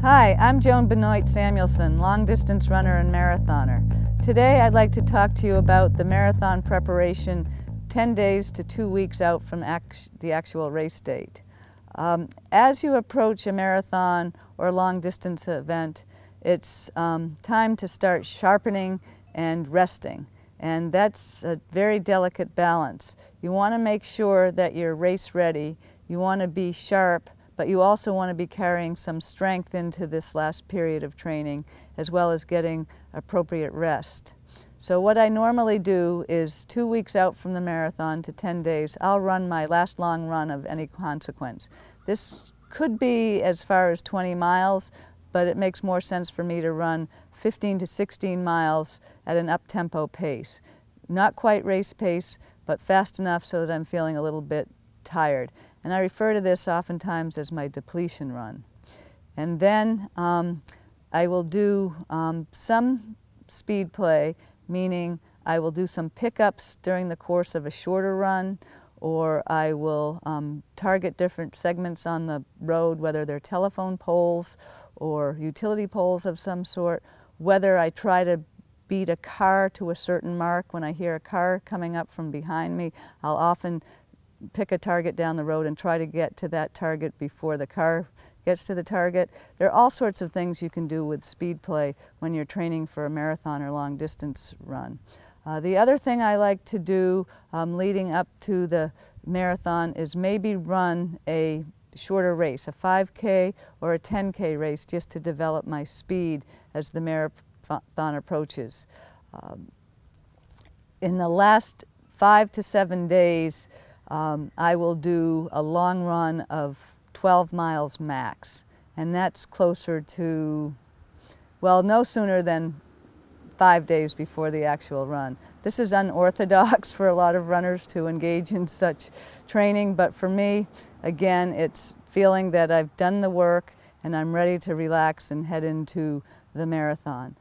Hi, I'm Joan Benoit Samuelson, long-distance runner and marathoner. Today I'd like to talk to you about the marathon preparation 10 days to 2 weeks out from the actual race date. As you approach a marathon or a long-distance event, it's time to start sharpening and resting. And that's a very delicate balance. You want to make sure that you're race ready. You want to be sharp, but you also want to be carrying some strength into this last period of training, as well as getting appropriate rest. So what I normally do is 2 weeks out from the marathon to 10 days, I'll run my last long run of any consequence. This could be as far as 20 miles, but it makes more sense for me to run 15 to 16 miles at an up-tempo pace. Not quite race pace, but fast enough so that I'm feeling a little bit tired. And I refer to this oftentimes as my depletion run. And then I will do some speed play, meaning I will do some pickups during the course of a shorter run, or I will target different segments on the road, whether they're telephone poles or utility poles of some sort, whether I try to beat a car to a certain mark. When I hear a car coming up from behind me, I'll often pick a target down the road and try to get to that target before the car gets to the target. There are all sorts of things you can do with speed play when you're training for a marathon or long distance run. The other thing I like to do leading up to the marathon is maybe run a shorter race, a 5K or a 10K race, just to develop my speed as the marathon approaches. In the last 5 to 7 days, I will do a long run of 12 miles max, and that's closer to, well, no sooner than 5 days before the actual run. This is unorthodox for a lot of runners to engage in such training, but for me, again, it's feeling that I've done the work and I'm ready to relax and head into the marathon.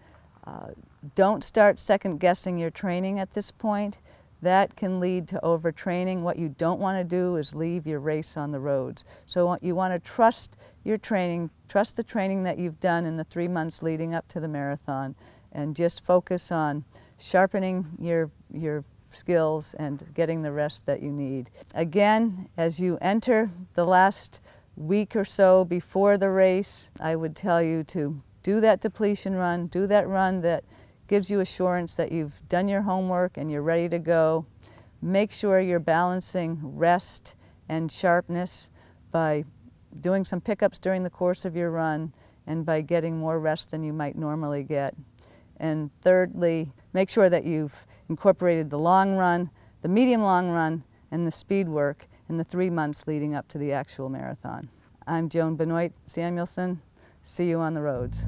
Don't start second-guessing your training at this point. That can lead to overtraining. What you don't want to do is leave your race on the roads. So you want to trust your training, trust the training that you've done in the 3 months leading up to the marathon, and just focus on sharpening your skills and getting the rest that you need. Again, as you enter the last week or so before the race, I would tell you to do that depletion run, do that run that gives you assurance that you've done your homework and you're ready to go. Make sure you're balancing rest and sharpness by doing some pickups during the course of your run and by getting more rest than you might normally get. And thirdly, make sure that you've incorporated the long run, the medium long run, and the speed work in the 3 months leading up to the actual marathon. I'm Joan Benoit Samuelson. See you on the roads.